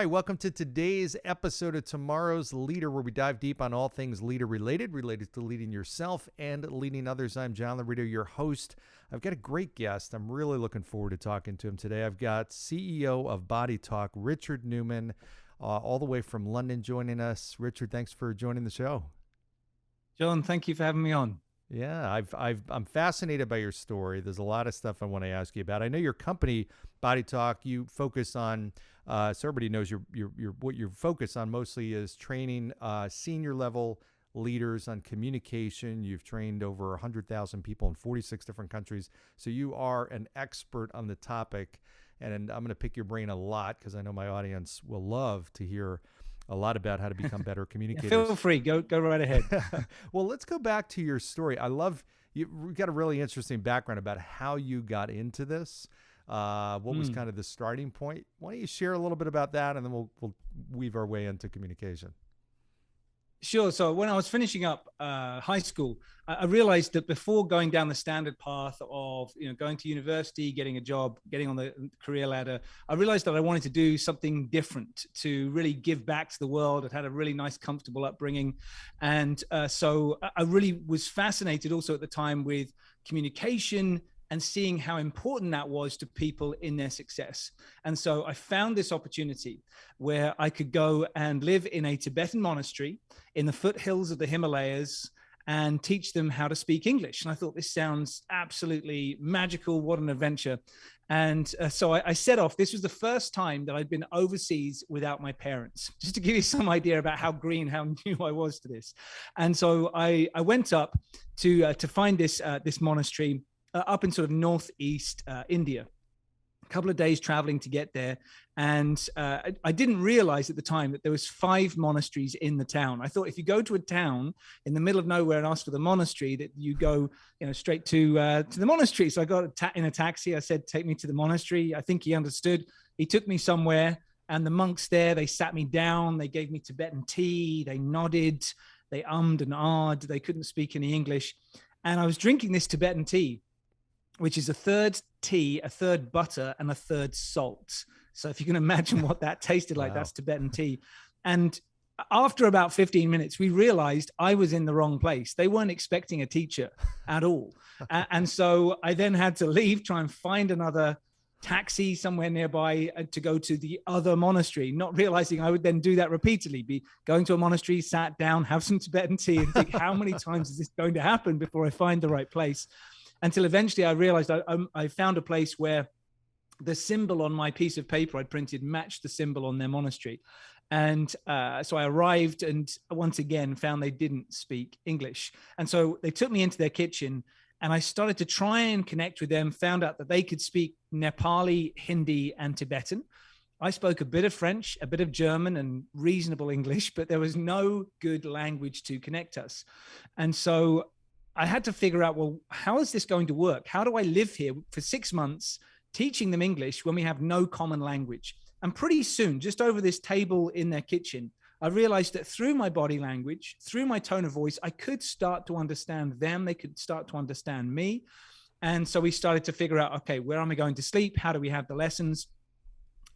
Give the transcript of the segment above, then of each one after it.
right, welcome to today's episode of Tomorrow's Leader, where we dive deep on all things leader related to leading yourself and leading others. I'm John Laurito, your host. I've got a great guest. I'm really looking forward to talking to him today. I've got CEO of Bodytalk, Richard Newman, all the way from London, joining us. Richard, thanks for joining the show. John, thank you for having me on. Yeah, I'm fascinated by your story. There's a lot of stuff I want to ask you about. I know your company, Bodytalk, you focus on, so everybody knows what you focus on mostly is training senior level leaders on communication. You've trained over 100,000 people in 46 different countries. So you are an expert on the topic. And I'm going to pick your brain a lot because I know my audience will love to hear a lot about how to become better communicators. Yeah, feel free, go right ahead. Well, let's go back to your story. I love you've got a really interesting background about how you got into this. What was kind of the starting point? Why don't you share a little bit about that, and then we'll weave our way into communication. Sure. So when I was finishing up high school, I realized that before going down the standard path of going to university, getting a job, getting on the career ladder, I realized that I wanted to do something different to really give back to the world. I'd had a really nice, comfortable upbringing. And so I really was fascinated also at the time with communication and seeing how important that was to people in their success. And so I found this opportunity where I could go and live in a Tibetan monastery in the foothills of the Himalayas and teach them how to speak English. And I thought, this sounds absolutely magical. What an adventure. And so I set off. This was the first time that I'd been overseas without my parents, just to give you some idea about how green, how new I was to this. And so I went up to find this monastery up in sort of northeast India. A couple of days traveling to get there. And I didn't realize at the time that there was 5 monasteries in the town. I thought if you go to a town in the middle of nowhere and ask for the monastery, that you go straight to the monastery. So I got in a taxi. I said, take me to the monastery. I think he understood. He took me somewhere, and the monks there, they sat me down. They gave me Tibetan tea. They nodded. They ummed and ahed. They couldn't speak any English. And I was drinking this Tibetan tea, which is a third tea, a third butter, and a third salt. So if you can imagine what that tasted like, wow. That's Tibetan tea. And after about 15 minutes, we realized I was in the wrong place. They weren't expecting a teacher at all. And so I then had to leave, try and find another taxi somewhere nearby to go to the other monastery, not realizing I would then do that repeatedly, be going to a monastery, sat down, have some Tibetan tea, and think, how many times is this going to happen before I find the right place? Until eventually I realized I found a place where the symbol on my piece of paper I'd printed matched the symbol on their monastery. And so I arrived and once again found they didn't speak English. And so they took me into their kitchen and I started to try and connect with them, found out that they could speak Nepali, Hindi, and Tibetan. I spoke a bit of French, a bit of German, and reasonable English, but there was no good language to connect us. And so I had to figure out, well, how is this going to work? How do I live here for 6 months teaching them English when we have no common language? And pretty soon, just over this table in their kitchen, I realized that through my body language, through my tone of voice, I could start to understand them. They could start to understand me. And so we started to figure out, okay, where am I going to sleep? How do we have the lessons?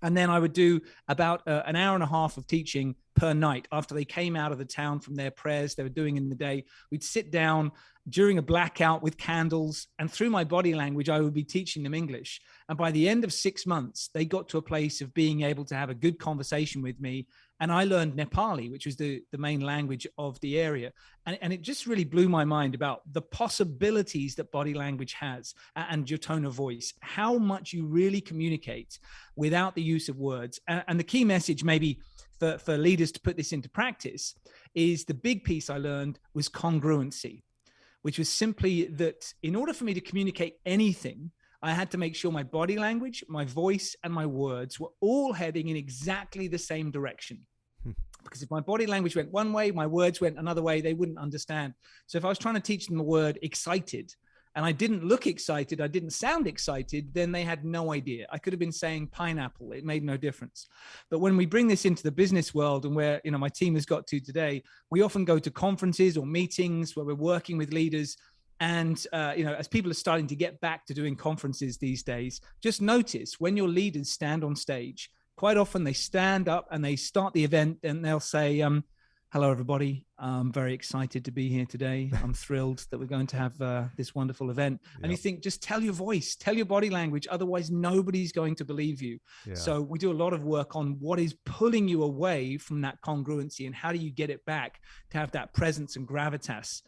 And then I would do about an hour and a half of teaching per night after they came out of the town from their prayers they were doing in the day. We'd sit down during a blackout with candles, and through my body language, I would be teaching them English. And by the end of 6 months, they got to a place of being able to have a good conversation with me. And I learned Nepali, which was the main language of the area. And it just really blew my mind about the possibilities that body language has and your tone of voice, how much you really communicate without the use of words. And the key message maybe for leaders to put this into practice is the big piece I learned was congruency, which was simply that in order for me to communicate anything, I had to make sure my body language, my voice, and my words were all heading in exactly the same direction. Because if my body language went one way, my words went another way, they wouldn't understand. So if I was trying to teach them the word excited, and I didn't look excited, I didn't sound excited, then they had no idea. I could have been saying pineapple. It made no difference. But when we bring this into the business world and where, my team has got to today, we often go to conferences or meetings where we're working with leaders. And, as people are starting to get back to doing conferences these days, just notice when your leaders stand on stage, quite often they stand up and they start the event and they'll say, hello, everybody. I'm very excited to be here today. I'm thrilled that we're going to have this wonderful event. And you think, just tell your voice, tell your body language. Otherwise, nobody's going to believe you. So we do a lot of work on what is pulling you away from that congruency and how do you get it back to have that presence and gravitas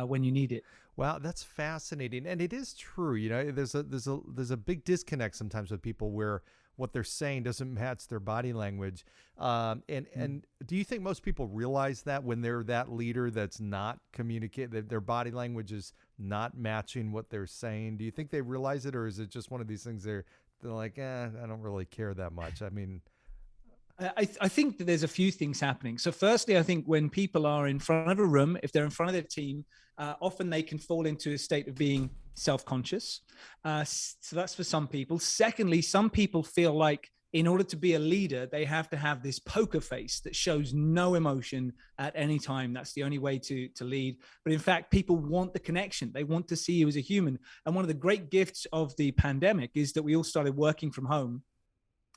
when you need it. Wow, that's fascinating, and it is true. You know, there's a big disconnect sometimes with people where what they're saying doesn't match their body language. And do you think most people realize that when they're that leader that's not communicating, their body language is not matching what they're saying? Do you think they realize it, or is it just one of these things they're like, I don't really care that much? I mean, I think that there's a few things happening. So firstly, I think when people are in front of a room, if they're in front of their team, often they can fall into a state of being self-conscious. So that's for some people. Secondly, some people feel like in order to be a leader, they have to have this poker face that shows no emotion at any time. That's the only way to lead. But in fact, people want the connection. They want to see you as a human. And one of the great gifts of the pandemic is that we all started working from home.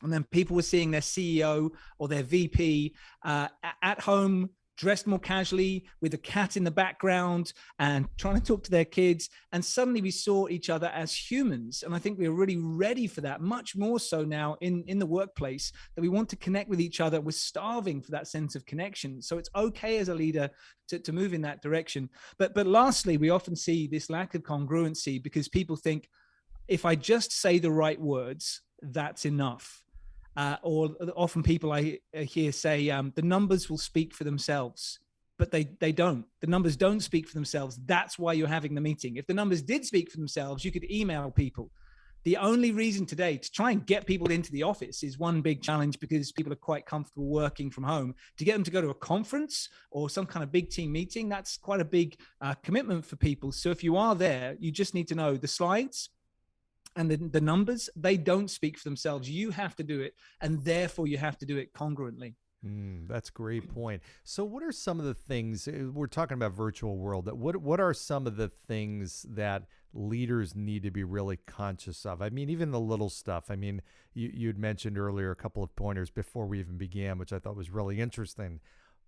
And then people were seeing their CEO or their VP at home, dressed more casually with a cat in the background and trying to talk to their kids. And suddenly we saw each other as humans. And I think we are really ready for that, much more so now in the workplace, that we want to connect with each other. We're starving for that sense of connection. So it's okay as a leader to move in that direction. But lastly, we often see this lack of congruency because people think, if I just say the right words, that's enough. Or often people I hear say the numbers will speak for themselves, but they don't. The numbers don't speak for themselves. That's why you're having the meeting. If the numbers did speak for themselves, you could email people. The only reason today to try and get people into the office is one big challenge because people are quite comfortable working from home. To get them to go to a conference or some kind of big team meeting, that's quite a big commitment for people. So if you are there, you just need to know the slides and the numbers, they don't speak for themselves. You have to do it, and therefore you have to do it congruently. That's a great point. So what are some of the things, we're talking about virtual world, that what are some of the things that leaders need to be really conscious of? I mean, even the little stuff. I mean, you'd mentioned earlier a couple of pointers before we even began, which I thought was really interesting.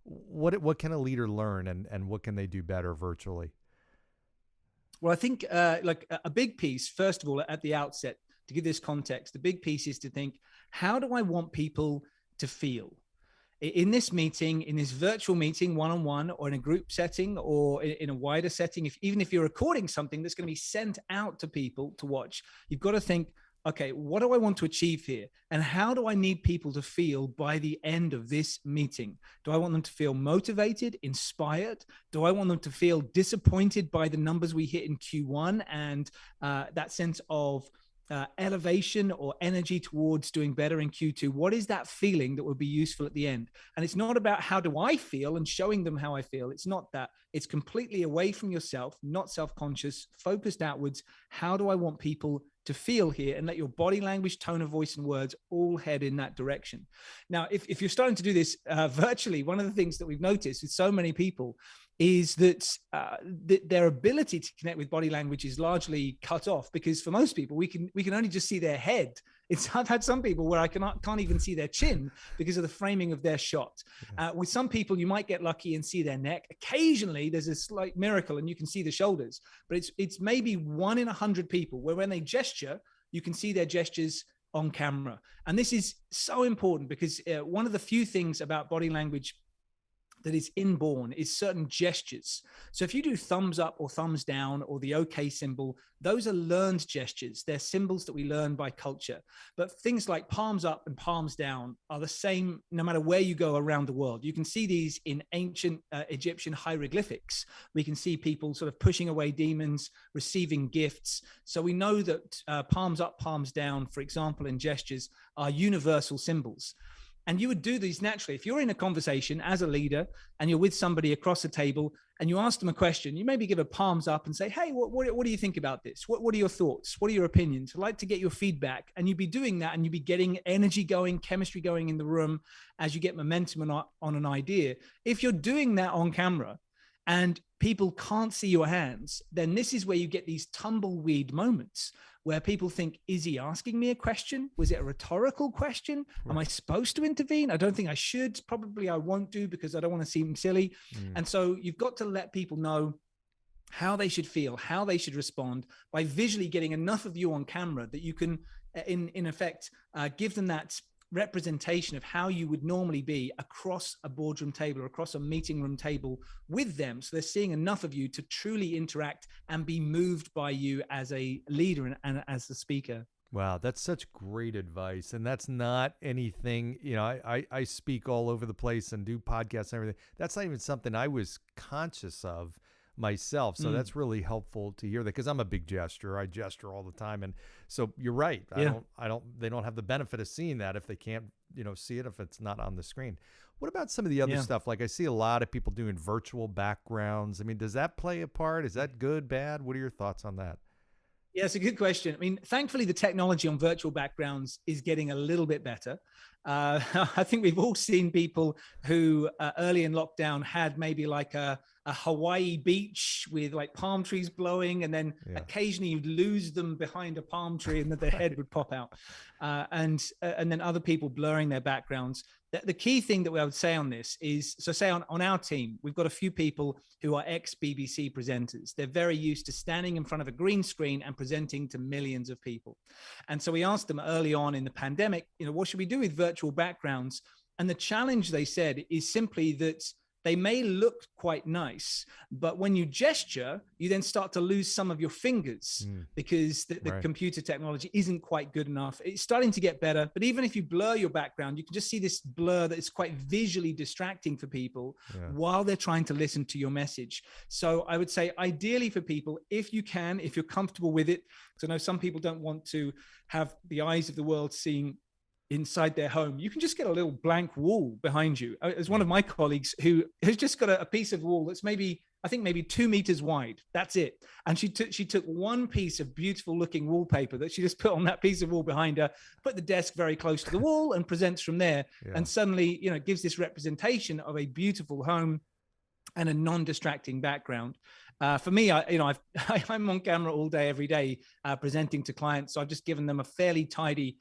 What can a leader learn and what can they do better virtually? Well, I think like a big piece, first of all, at the outset, to give this context, the big piece is to think, how do I want people to feel? In this meeting, in this virtual meeting, one-on-one, or in a group setting, or in a wider setting, even if you're recording something that's going to be sent out to people to watch, you've got to think, okay, what do I want to achieve here? And how do I need people to feel by the end of this meeting? Do I want them to feel motivated, inspired? Do I want them to feel disappointed by the numbers we hit in Q1 and that sense of elevation or energy towards doing better in Q2? What is that feeling that would be useful at the end? And it's not about how do I feel and showing them how I feel. It's not that. It's completely away from yourself, not self-conscious, focused outwards. How do I want people to feel here? And let your body language, tone of voice, and words all head in that direction. Now, if you're starting to do this virtually, one of the things that we've noticed with so many people is that their ability to connect with body language is largely cut off, because for most people, we can only just see their head. I've had some people where I can't even see their chin because of the framing of their shot. With some people, you might get lucky and see their neck. Occasionally, there's a slight miracle and you can see the shoulders, but it's maybe 1 in 100 people where when they gesture, you can see their gestures on camera. And this is so important because one of the few things about body language that is inborn is certain gestures. So if you do thumbs up or thumbs down or the OK symbol, those are learned gestures. They're symbols that we learn by culture. But things like palms up and palms down are the same no matter where you go around the world. You can see these in ancient Egyptian hieroglyphics. We can see people sort of pushing away demons, receiving gifts. So we know that palms up, palms down, for example, in gestures are universal symbols. And you would do these naturally. If you're in a conversation as a leader and you're with somebody across the table and you ask them a question, you maybe give a palms up and say, hey, what do you think about this? What are your thoughts? What are your opinions? I'd like to get your feedback. And you'd be doing that and you'd be getting energy going, chemistry going in the room as you get momentum on an idea. If you're doing that on camera and people can't see your hands, then this is where you get these tumbleweed moments where people think, is he asking me a question? Was it a rhetorical question? Am I supposed to intervene? I don't think I should. Probably I won't do because I don't want to seem silly. And so you've got to let people know how they should feel, how they should respond by visually getting enough of you on camera that you can, in effect, give them that representation of how you would normally be across a boardroom table or across a meeting room table with them. So they're seeing enough of you to truly interact and be moved by you as a leader and as the speaker. Wow, that's such great advice. And that's not anything, I speak all over the place and do podcasts and everything. That's not even something I was conscious of myself. So that's really helpful to hear that, because I'm a big gesturer. I gesture all the time. And so you're right. They don't have the benefit of seeing that if they can't, see it, if it's not on the screen. What about some of the other stuff? Like I see a lot of people doing virtual backgrounds. I mean, does that play a part? Is that good, bad? What are your thoughts on that? Yeah, it's a good question. I mean, thankfully, the technology on virtual backgrounds is getting a little bit better. I think we've all seen people who early in lockdown had maybe like a Hawaii beach with like palm trees blowing, and then occasionally you'd lose them behind a palm tree and then their head would pop out. And then other people blurring their backgrounds. The key thing that I would say on this is, so say on our team, we've got a few people who are ex-BBC presenters. They're very used to standing in front of a green screen and presenting to millions of people. And so we asked them early on in the pandemic, what should we do with virtual backgrounds? And the challenge, they said, is simply that they may look quite nice, but when you gesture, you then start to lose some of your fingers because the computer technology isn't quite good enough. It's starting to get better, but even if you blur your background, you can just see this blur that is quite visually distracting for people while they're trying to listen to your message. So I would say ideally for people, if you can, if you're comfortable with it, because I know some people don't want to have the eyes of the world seeing inside their home, you can just get a little blank wall behind you. As one of my colleagues who has just got a piece of wall that's maybe 2 meters wide. That's it. And she took one piece of beautiful looking wallpaper that she just put on that piece of wall behind her, put the desk very close to the wall and presents from there. And suddenly, gives this representation of a beautiful home and a non-distracting background. For me, I'm on camera all day, every day, presenting to clients. So I've just given them a fairly tidy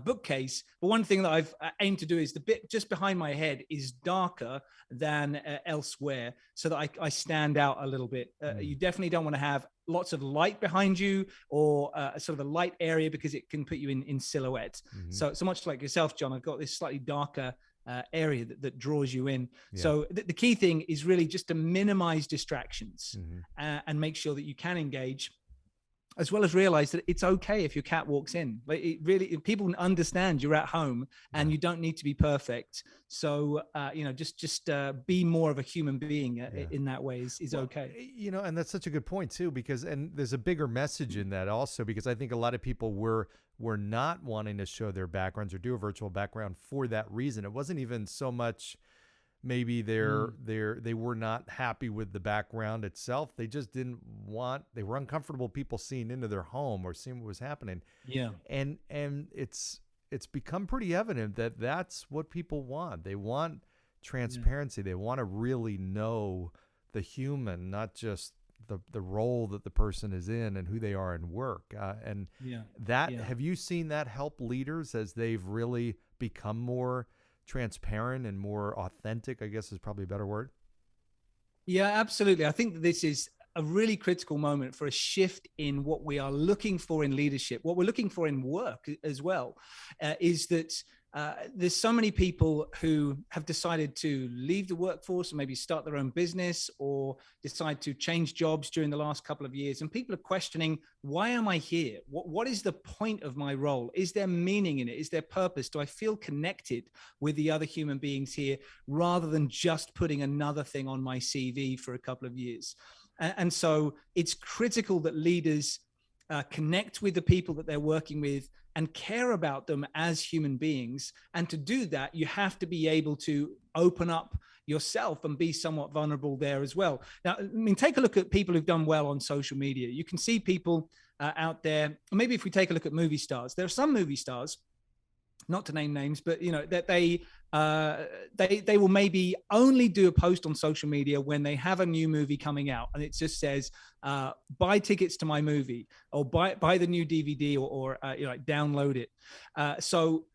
bookcase. But one thing that I've aimed to do is the bit just behind my head is darker than elsewhere, so that I stand out a little bit. You definitely don't want to have lots of light behind you or sort of a light area, because it can put you in silhouette. So much like yourself, John, I've got this slightly darker area that draws you in. So the key thing is really just to minimize distractions and make sure that you can engage, as well as realize that it's okay if your cat walks in. Like, it really, people understand you're at home and you don't need to be perfect. So, just be more of a human being in that way is okay. And that's such a good point too, because, and there's a bigger message in that also, because I think a lot of people were not wanting to show their backgrounds or do a virtual background for that reason. It wasn't even so much maybe they were not happy with the background itself. They just they were uncomfortable people seeing into their home or seeing what was happening. Yeah. And it's become pretty evident that that's what people want. They want transparency. They want to really know the human, not just the role that the person is in and who they are in work. Have you seen that help leaders as they've really become more transparent and more authentic, I guess is probably a better word? Yeah, absolutely. I think that this is a really critical moment for a shift in what we are looking for in leadership. What we're looking for in work as well is that there's so many people who have decided to leave the workforce and maybe start their own business or decide to change jobs during the last couple of years. And people are questioning, why am I here? What is the point of my role? Is there meaning in it? Is there purpose? Do I feel connected with the other human beings here, rather than just putting another thing on my CV for a couple of years? And so it's critical that leaders connect with the people that they're working with and care about them as human beings. And to do that, you have to be able to open up yourself and be somewhat vulnerable there as well. Now, I mean, take a look at people who've done well on social media. You can see people out there. Maybe if we take a look at movie stars, there are some movie stars, not to name names, but that they they will maybe only do a post on social media when they have a new movie coming out, and it just says, buy tickets to my movie, or buy the new DVD, or like download it. So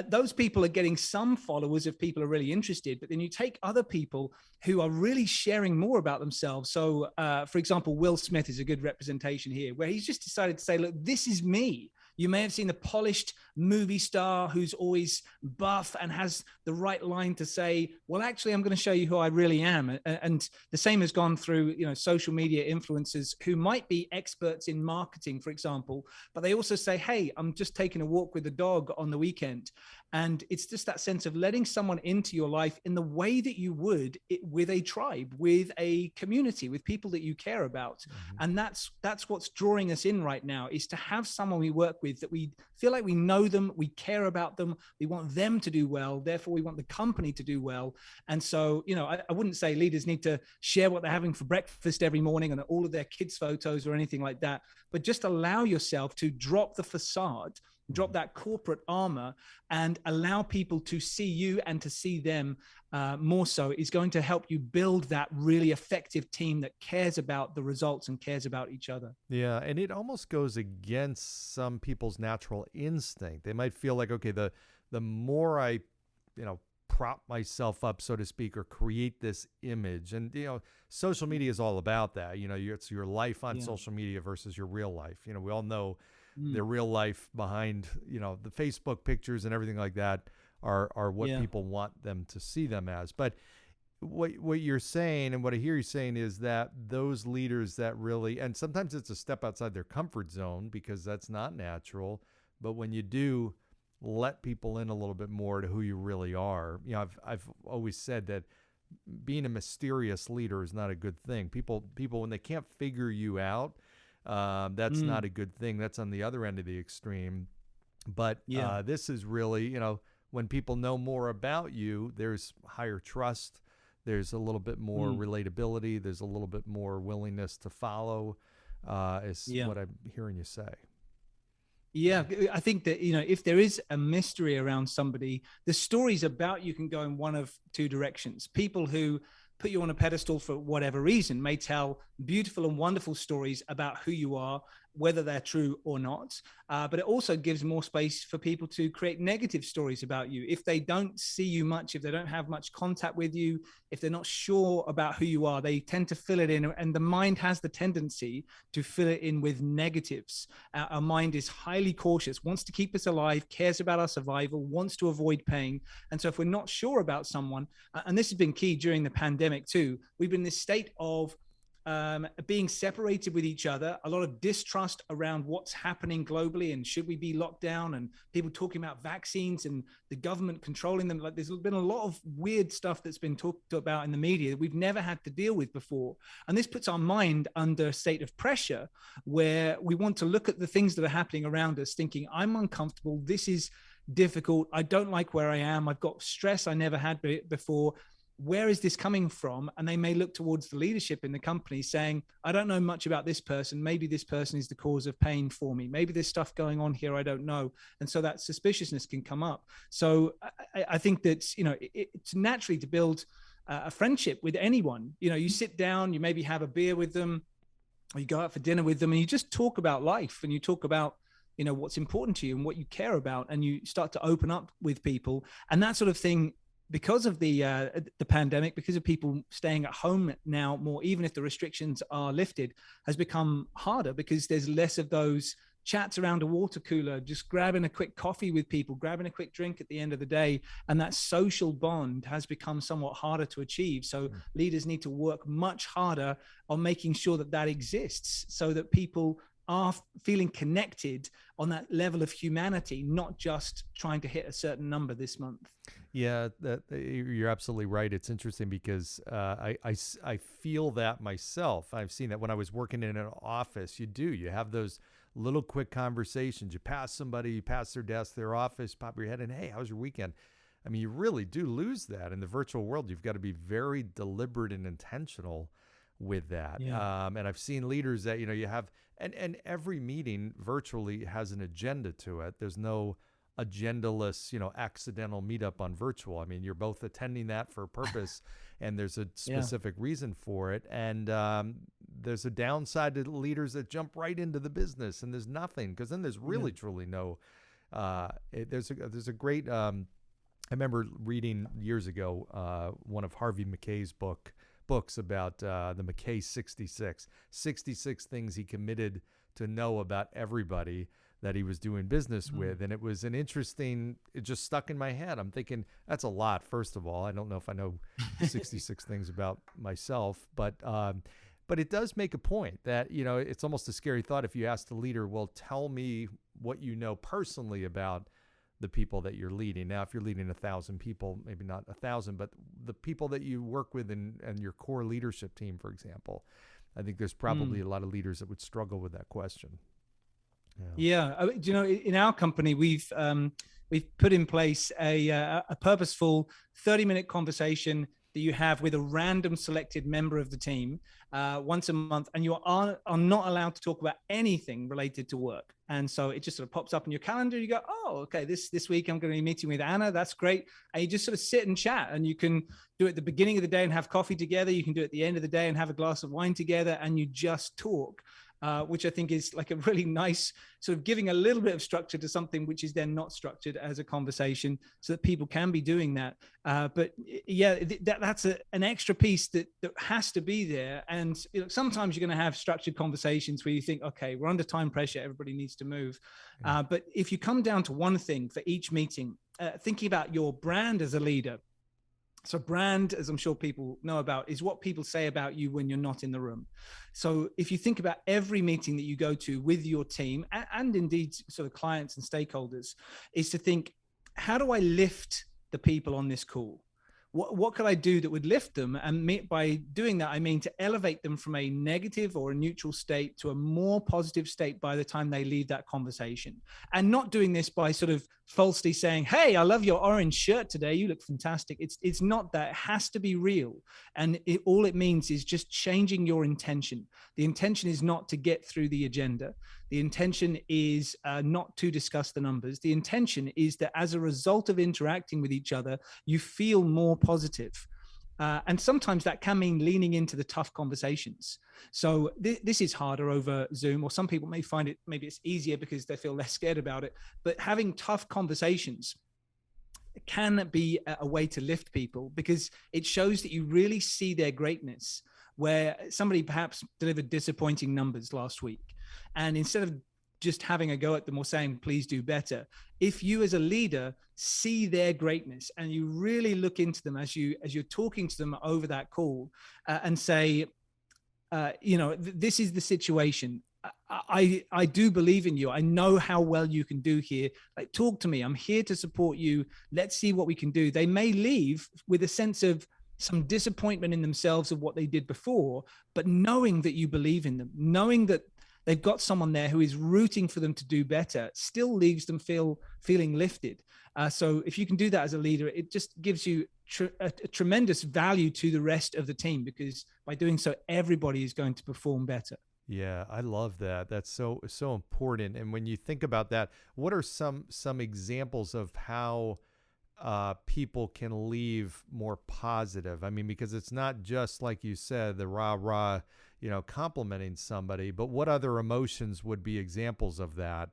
those people are getting some followers if people are really interested, but then you take other people who are really sharing more about themselves. So for example, Will Smith is a good representation here, where he's just decided to say, look, this is me. You may have seen the polished movie star who's always buff and has the right line to say, well, actually, I'm going to show you who I really am. And the same has gone through, social media influencers who might be experts in marketing, for example, but they also say, hey, I'm just taking a walk with the dog on the weekend. And it's just that sense of letting someone into your life in the way that you would with a tribe, with a community, with people that you care about. Mm-hmm. And that's what's drawing us in right now, is to have someone we work with that we feel like we know them, we care about them, we want them to do well, therefore we want the company to do well. And so, I wouldn't say leaders need to share what they're having for breakfast every morning and all of their kids' photos or anything like that, but just allow yourself to drop the facade, drop that corporate armor, and allow people to see you and to see them more so, is going to help you build that really effective team that cares about the results and cares about each other. Yeah, and it almost goes against some people's natural instinct. They might feel like, okay, the more I, prop myself up, so to speak, or create this image, and social media is all about that. It's your life on social media versus your real life. We all know their real life behind, the Facebook pictures and everything like that are what people want them to see them as. But what you're saying, and what I hear you saying, is that those leaders that really, and sometimes it's a step outside their comfort zone because that's not natural, but when you do let people in a little bit more to who you really are, I've always said that being a mysterious leader is not a good thing. People when they can't figure you out, that's not a good thing. That's on the other end of the extreme. But this is really, when people know more about you, there's higher trust. There's a little bit more relatability. There's a little bit more willingness to follow, is what I'm hearing you say. Yeah, I think that, if there is a mystery around somebody, the stories about you can go in one of two directions. People who put you on a pedestal for whatever reason may tell beautiful and wonderful stories about who you are, whether they're true or not. But it also gives more space for people to create negative stories about you. If they don't see you much, if they don't have much contact with you, if they're not sure about who you are, they tend to fill it in. And the mind has the tendency to fill it in with negatives. Our mind is highly cautious, wants to keep us alive, cares about our survival, wants to avoid pain. And so if we're not sure about someone, and this has been key during the pandemic too, we've been in this state of being separated with each other, a lot of distrust around what's happening globally and should we be locked down, and people talking about vaccines and the government controlling them. Like, there's been a lot of weird stuff that's been talked about in the media that we've never had to deal with before. And this puts our mind under a state of pressure where we want to look at the things that are happening around us thinking, I'm uncomfortable, this is difficult, I don't like where I am, I've got stress I never had before. Where is this coming from? And they may look towards the leadership in the company saying, I don't know much about this person. Maybe this person is the cause of pain for me. Maybe there's stuff going on here I don't know. And so that suspiciousness can come up. So I think that, it's naturally to build a friendship with anyone. You sit down, you maybe have a beer with them, or you go out for dinner with them, and you just talk about life, and you talk about, what's important to you and what you care about, and you start to open up with people. And that sort of thing, because of the pandemic, because of people staying at home now more, even if the restrictions are lifted, has become harder because there's less of those chats around a water cooler, just grabbing a quick coffee with people, grabbing a quick drink at the end of the day. And that social bond has become somewhat harder to achieve. So leaders need to work much harder on making sure that that exists, so that people are feeling connected on that level of humanity, not just trying to hit a certain number this month. Yeah, you're absolutely right. It's interesting because I feel that myself. I've seen that when I was working in an office. You have those little quick conversations. You pass somebody, you pass their desk, their office, pop your head in, hey, how was your weekend? I mean, you really do lose that in the virtual world. You've got to be very deliberate and intentional with that. Yeah. And I've seen leaders that, you have, and every meeting virtually has an agenda to it. There's no agendaless, accidental meetup on virtual. I mean, you're both attending that for a purpose, and there's a specific reason for it. And there's a downside to leaders that jump right into the business, and there's nothing, because then there's really truly no. There's a great. I remember reading years ago one of Harvey Mackay's books about the Mackay 66 things he committed to know about everybody that he was doing business with. And it was an interesting, it just stuck in my head. I'm thinking, that's a lot, first of all. I don't know if I know 66 things about myself, but it does make a point that, it's almost a scary thought if you ask the leader, well, tell me what you know personally about the people that you're leading. Now, if you're leading 1,000 people, maybe not 1,000, but the people that you work with and your core leadership team, for example, I think there's probably a lot of leaders that would struggle with that question. Yeah. In our company, we've put in place a purposeful 30-minute conversation that you have with a random selected member of the team once a month, and you are not allowed to talk about anything related to work. And so it just sort of pops up in your calendar. You go, oh, okay, this week I'm going to be meeting with Anna. That's great. And you just sort of sit and chat, and you can do it at the beginning of the day and have coffee together. You can do it at the end of the day and have a glass of wine together, and you just talk. Which I think is like a really nice sort of giving a little bit of structure to something which is then not structured as a conversation, so that people can be doing that. But yeah, that's an extra piece that has to be there. And sometimes you're going to have structured conversations where you think, okay, we're under time pressure, everybody needs to move. But if you come down to one thing for each meeting, thinking about your brand as a leader. So brand, as I'm sure people know about, is what people say about you when you're not in the room. So if you think about every meeting that you go to with your team and indeed sort of clients and stakeholders, is to think, how do I lift the people on this call? What could I do that would lift them? And by doing that, I mean to elevate them from a negative or a neutral state to a more positive state by the time they leave that conversation. And not doing this by sort of falsely saying, hey, I love your orange shirt today, you look fantastic. It's not that. It has to be real. And all it means is just changing your intention. The intention is not to get through the agenda. The intention is not to discuss the numbers. The intention is that as a result of interacting with each other, you feel more positive. And sometimes that can mean leaning into the tough conversations. So this is harder over Zoom, or some people may find it, maybe it's easier because they feel less scared about it. But having tough conversations can be a way to lift people, because it shows that you really see their greatness, where somebody perhaps delivered disappointing numbers last week. And instead of just having a go at them or saying, please do better, if you as a leader see their greatness and you really look into them as you're talking to them over that call and say, this is the situation. I do believe in you. I know how well you can do here. Like, talk to me. I'm here to support you. Let's see what we can do. They may leave with a sense of some disappointment in themselves of what they did before, but knowing that you believe in them, knowing that they've got someone there who is rooting for them to do better, still leaves them feeling lifted. So if you can do that as a leader, it just gives you a tremendous value to the rest of the team, because by doing so, everybody is going to perform better. Yeah, I love that. That's so important. And when you think about that, what are some examples of how people can leave more positive? I mean, because it's not just like you said, the rah, complimenting somebody, but what other emotions would be examples of that?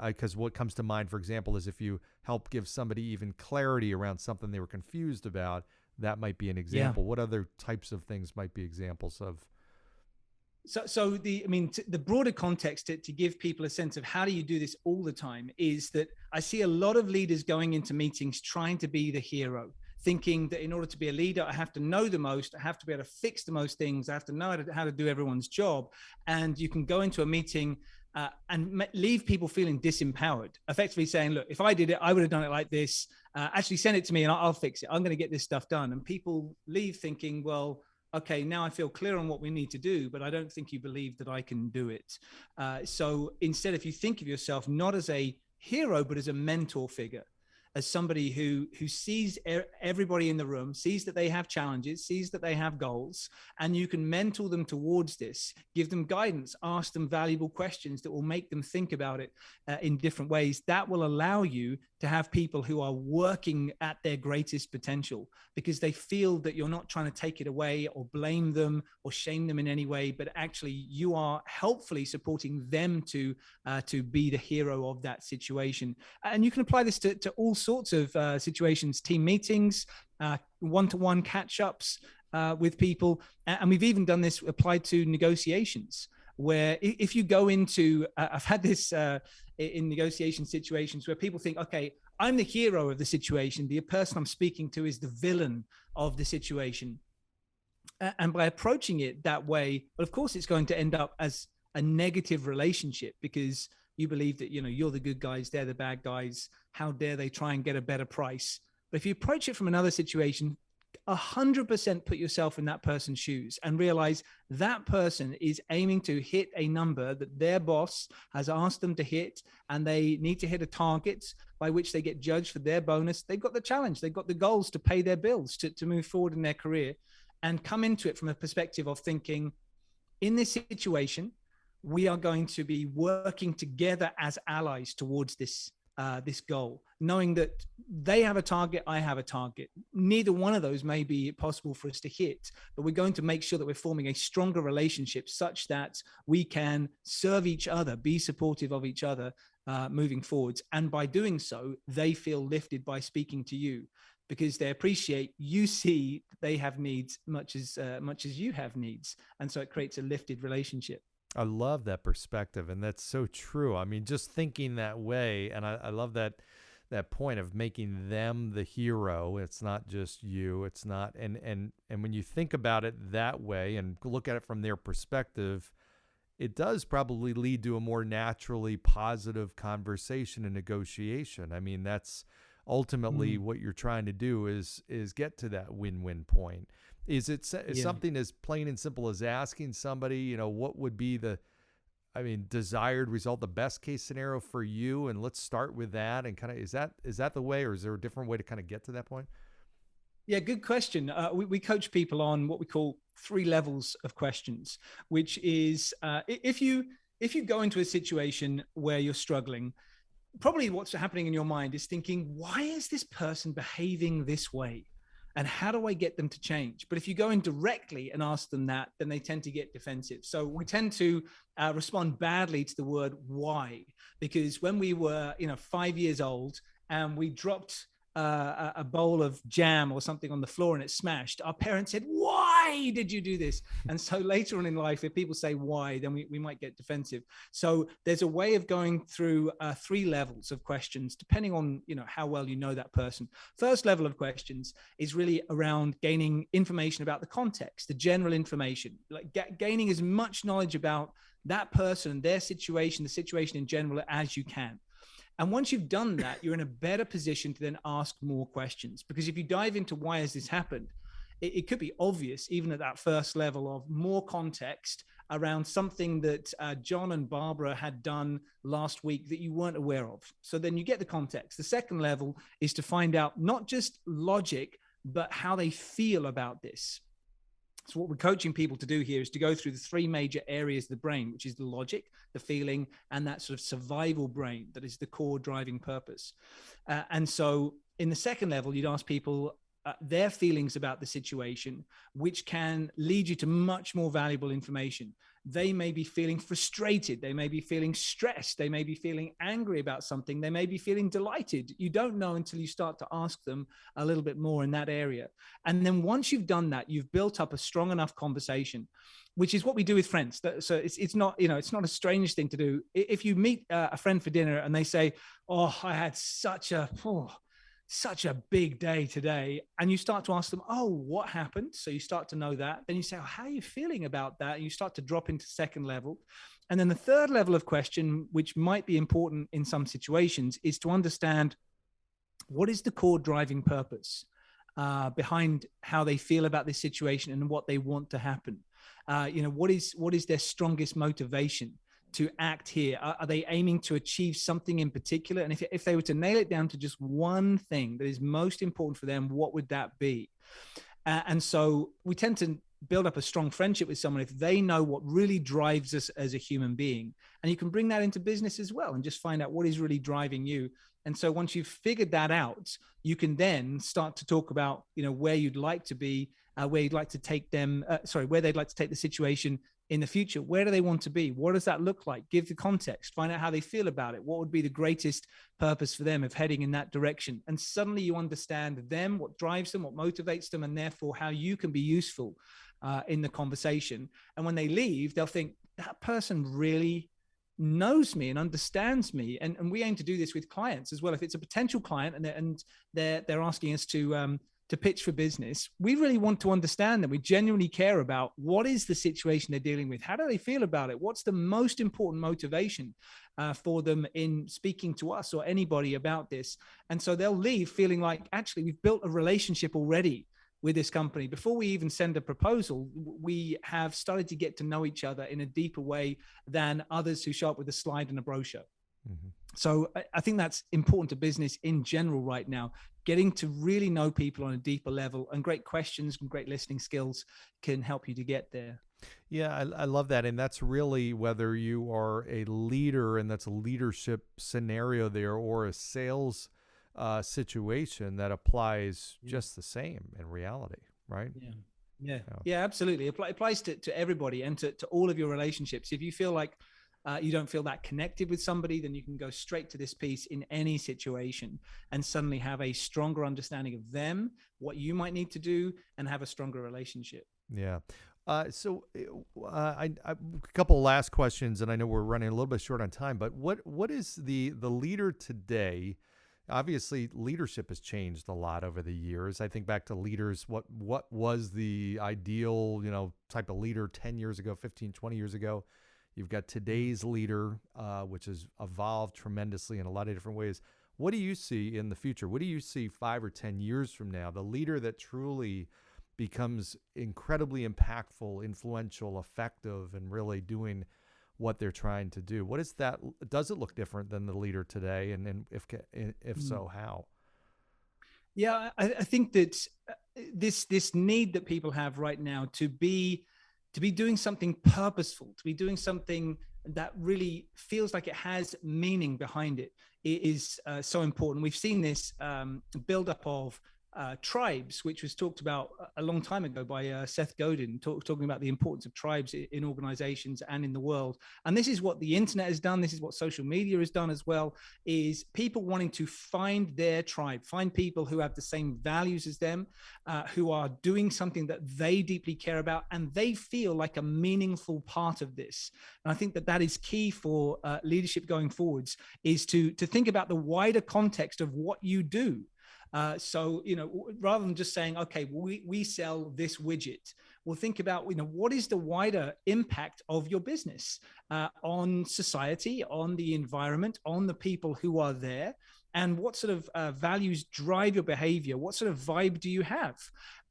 Because what comes to mind, for example, is if you help give somebody even clarity around something they were confused about, that might be an example. Yeah. What other types of things might be examples of? So the broader context to give people a sense of how do you do this all the time is that I see a lot of leaders going into meetings trying to be the hero, thinking that in order to be a leader, I have to know the most, I have to be able to fix the most things, I have to know how to do everyone's job. And you can go into a meeting and leave people feeling disempowered, effectively saying, look, if I did it, I would have done it like this. Actually send it to me and I'll fix it. I'm going to get this stuff done. And people leave thinking, well, okay, now I feel clear on what we need to do, but I don't think you believe that I can do it. So instead, if you think of yourself not as a hero, but as a mentor figure, as somebody who sees everybody in the room, sees that they have challenges, sees that they have goals, and you can mentor them towards this, give them guidance, ask them valuable questions that will make them think about it in different ways. That will allow you to have people who are working at their greatest potential, because they feel that you're not trying to take it away or blame them or shame them in any way, but actually you are helpfully supporting them to be the hero of that situation. And you can apply this to all sorts of situations, team meetings, one-to-one catch-ups with people. And we've even done this applied to negotiations, where if you go into, I've had this in negotiation situations where people think, okay, I'm the hero of the situation. The person I'm speaking to is the villain of the situation. And by approaching it that way, well, of course, it's going to end up as a negative relationship, because you believe that, you know, you're the good guys, they're the bad guys. How dare they try and get a better price? But if you approach it from another situation, 100% put yourself in that person's shoes and realize that person is aiming to hit a number that their boss has asked them to hit, and they need to hit a target by which they get judged for their bonus. They've got the challenge, they've got the goals to pay their bills, to move forward in their career, and come into it from a perspective of thinking, in this situation, we are going to be working together as allies towards this goal, knowing that they have a target, I have a target. Neither one of those may be possible for us to hit, but we're going to make sure that we're forming a stronger relationship such that we can serve each other, be supportive of each other moving forwards. And by doing so, they feel lifted by speaking to you, because they appreciate you see they have needs much as you have needs. And so it creates a lifted relationship. I love that perspective, and that's so true. I mean, just thinking that way, and I love that point of making them the hero. It's not just you. It's not, and when you think about it that way and look at it from their perspective, it does probably lead to a more naturally positive conversation and negotiation. I mean, that's ultimately what you're trying to do is get to that win-win point. Is it something as plain and simple as asking somebody, you know, what would be desired result, the best case scenario for you? And let's start with that. And kind of, is that the way, or is there a different way to kind of get to that point? Yeah, good question. We coach people on what we call 3 levels of questions, which is if you go into a situation where you're struggling, probably what's happening in your mind is thinking, why is this person behaving this way? And how do I get them to change? But if you go in directly and ask them that, then they tend to get defensive. So we tend to respond badly to the word why, because when we were 5 years old and we dropped a bowl of jam or something on the floor and it smashed, our parents said, why did you do this? And so later on in life, if people say why, then we might get defensive. So there's a way of going through 3 levels of questions, depending on how well you know that person. First level of questions is really around gaining information about the context, the general information, like gaining as much knowledge about that person, their situation, the situation in general as you can. And once you've done that, you're in a better position to then ask more questions. Because if you dive into why has this happened, it could be obvious, even at that first level, of more context around something that John and Barbara had done last week that you weren't aware of. So then you get the context. The second level is to find out not just logic, but how they feel about this. So what we're coaching people to do here is to go through the 3 major areas of the brain, which is the logic, the feeling, and that sort of survival brain that is the core driving purpose. And so in the second level, you'd ask people their feelings about the situation, which can lead you to much more valuable information. They may be feeling frustrated. They may be feeling stressed. They may be feeling angry about something. They may be feeling delighted. You don't know until you start to ask them a little bit more in that area. And then once you've done that, you've built up a strong enough conversation, which is what we do with friends. So it's not, it's not a strange thing to do. If you meet a friend for dinner and they say, oh, I had such a big day today. And you start to ask them, oh, what happened? So you start to know that. Then you say, oh, how are you feeling about that? And you start to drop into second level. And then the third level of question, which might be important in some situations, is to understand what is the core driving purpose behind how they feel about this situation and what they want to happen. What is their strongest motivation? to act here? Are they aiming to achieve something in particular? And if they were to nail it down to just one thing that is most important for them, what would that be? And so we tend to build up a strong friendship with someone if they know what really drives us as a human being. And you can bring that into business as well and just find out what is really driving you. And so once you've figured that out, you can then start to talk about, where you'd like to be, where you'd like to take them, where they'd like to take the situation in the future. Where do they want to be? What does that look like? Give the context, find out how they feel about it. What would be the greatest purpose for them of heading in that direction? And suddenly you understand them, what drives them, what motivates them, and therefore how you can be useful in the conversation. And when they leave, they'll think, that person really knows me and understands me. And we aim to do this with clients as well. If it's a potential client and they're asking us to pitch for business, we really want to understand them. We genuinely care about what is the situation they're dealing with. How do they feel about it? What's the most important motivation for them in speaking to us or anybody about this? And so they'll leave feeling like, actually, we've built a relationship already with this company. Before we even send a proposal, we have started to get to know each other in a deeper way than others who show up with a slide and a brochure. Mm-hmm. So I think that's important to business in general right now, getting to really know people on a deeper level, and great questions and great listening skills can help you to get there. Yeah, I love that. And that's really whether you are a leader and that's a leadership scenario there, or a sales situation that applies just the same in reality, right? Yeah, absolutely. It applies to everybody and to all of your relationships. If you feel like you don't feel that connected with somebody, then you can go straight to this piece in any situation and suddenly have a stronger understanding of them, what you might need to do, and have a stronger relationship. Yeah. So a couple of last questions, and I know we're running a little bit short on time, but what is the leader today? Obviously, leadership has changed a lot over the years. I think back to leaders, what was the ideal, type of leader 10 years ago, 15, 20 years ago? You've got today's leader, which has evolved tremendously in a lot of different ways. What do you see in the future? What do you see 5 or 10 years from now? The leader that truly becomes incredibly impactful, influential, effective, and really doing what they're trying to do. What is that? Does it look different than the leader today? And if so, how? Yeah, I think that this need that people have right now to be doing something purposeful, to be doing something that really feels like it has meaning behind it, is so important. We've seen this buildup of tribes, which was talked about a long time ago by Seth Godin, talking about the importance of tribes in organizations and in the world. And this is what the internet has done. This is what social media has done as well, is people wanting to find their tribe, find people who have the same values as them, who are doing something that they deeply care about, and they feel like a meaningful part of this. And I think that is key for leadership going forwards, is to think about the wider context of what you do. So, rather than just saying, okay, we sell this widget, we'll think about, what is the wider impact of your business on society, on the environment, on the people who are there, and what sort of values drive your behavior? What sort of vibe do you have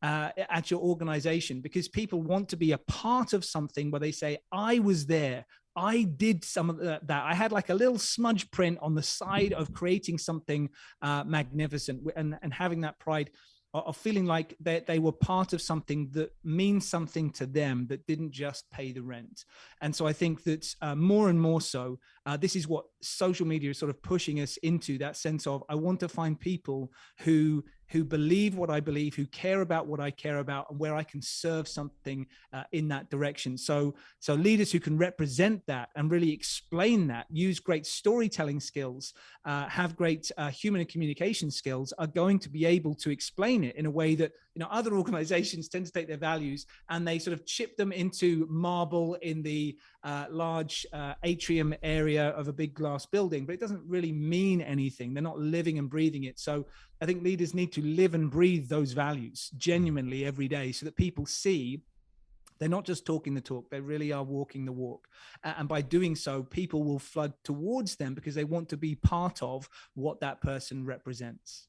at your organization? Because people want to be a part of something where they say, I was there. I did some of that. I had like a little smudge print on the side of creating something magnificent, and having that pride of feeling like they were part of something that means something to them, that didn't just pay the rent. And so I think that more and more so, this is what social media is sort of pushing us into, that sense of, I want to find people who believe what I believe, who care about what I care about, and where I can serve something in that direction. So leaders who can represent that and really explain that, use great storytelling skills, have great human and communication skills, are going to be able to explain it in a way that, other organizations tend to take their values and they sort of chip them into marble in the large atrium area of a big glass building, but it doesn't really mean anything. They're not living and breathing it. So I think leaders need to live and breathe those values genuinely every day, so that people see They're not just talking the talk, they really are walking the walk. And by doing so, people will flood towards them because they want to be part of what that person represents.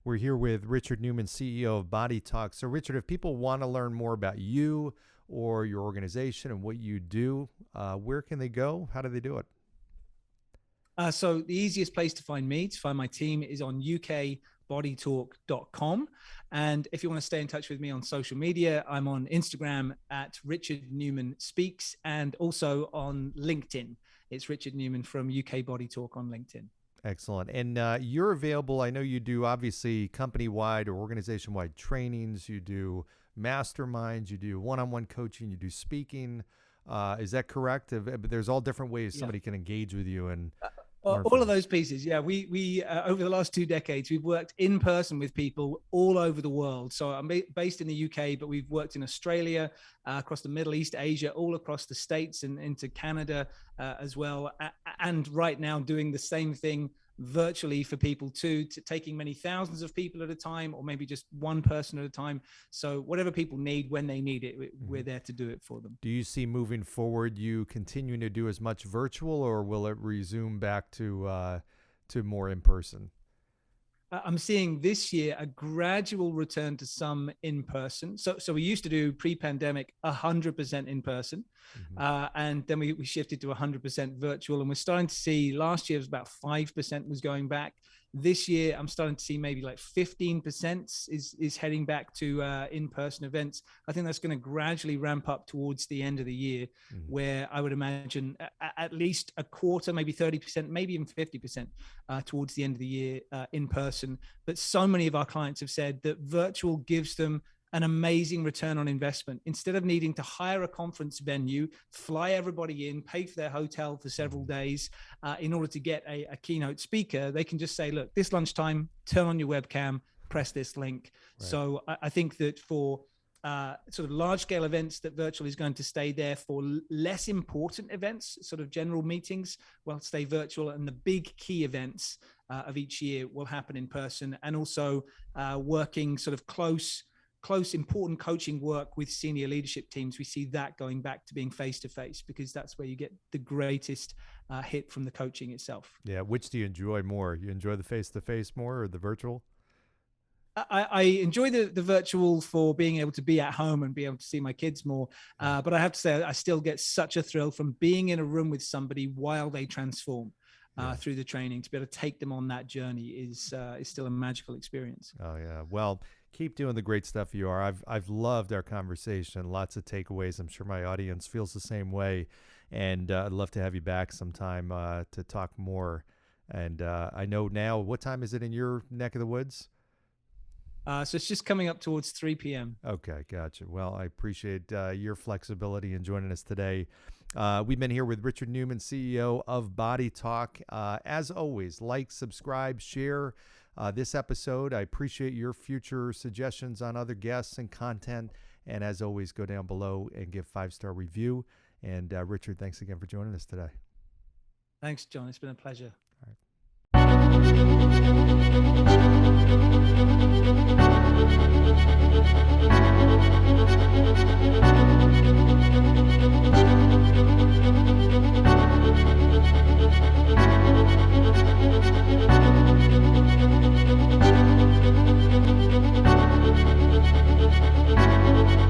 We're here with Richard Newman, CEO of Bodytalk. So Richard, if people want to learn more about you or your organization and what you do, where can they go? How do they do it? So the easiest place to find me, to find my team, is on ukbodytalk.com. And if you want to stay in touch with me on social media, I'm on Instagram at Richard Newman Speaks, and also on LinkedIn. It's Richard Newman from UK Bodytalk on LinkedIn. Excellent. And you're available. I know you do obviously company-wide or organization-wide trainings. You do masterminds. You do one-on-one coaching. You do speaking. Is that correct? There's all different ways somebody can engage with you and all of those pieces. Yeah, we over the last 2 decades, we've worked in person with people all over the world. So I'm based in the UK, but we've worked in Australia, across the Middle East, Asia, all across the States and into Canada as well. And right now doing the same thing virtually for people too, taking many thousands of people at a time, or maybe just one person at a time. So whatever people need, when they need it, we're there to do it for them. Do you see moving forward you continuing to do as much virtual, or will it resume back to more in person? I'm seeing this year a gradual return to some in person. So we used to do pre-pandemic 100% in person, and then we shifted to 100% virtual. And we're starting to see, last year was about 5% was going back. This year, I'm starting to see maybe like 15% is heading back to in-person events. I think that's going to gradually ramp up towards the end of the year, where I would imagine at least a quarter, maybe 30%, maybe even 50% towards the end of the year in person. But so many of our clients have said that virtual gives them an amazing return on investment. Instead of needing to hire a conference venue, fly everybody in, pay for their hotel for several days in order to get a keynote speaker, they can just say, look, this lunchtime, turn on your webcam, press this link. Right. So I think that for sort of large scale events, that virtual is going to stay there. For less important events, sort of general meetings, will stay virtual. And the big key events of each year will happen in person. And also working sort of close, important coaching work with senior leadership teams. We see that going back to being face-to-face, because that's where you get the greatest hit from the coaching itself. Yeah. Which do you enjoy more? You enjoy the face-to-face more or the virtual? I enjoy the virtual for being able to be at home and be able to see my kids more. But I have to say, I still get such a thrill from being in a room with somebody while they transform through the training. To be able to take them on that journey is still a magical experience. Oh yeah. Well, keep doing the great stuff you are. I've loved our conversation. Lots of takeaways. I'm sure my audience feels the same way. And I'd love to have you back sometime to talk more. And I know now, what time is it in your neck of the woods? So it's just coming up towards 3 p.m. Okay, gotcha. Well, I appreciate your flexibility in joining us today. We've been here with Richard Newman, CEO of Bodytalk. As always, like, subscribe, share this episode. I appreciate your future suggestions on other guests and content. And as always, go down below and give 5-star review. And Richard, thanks again for joining us today. Thanks, John. It's been a pleasure. All right.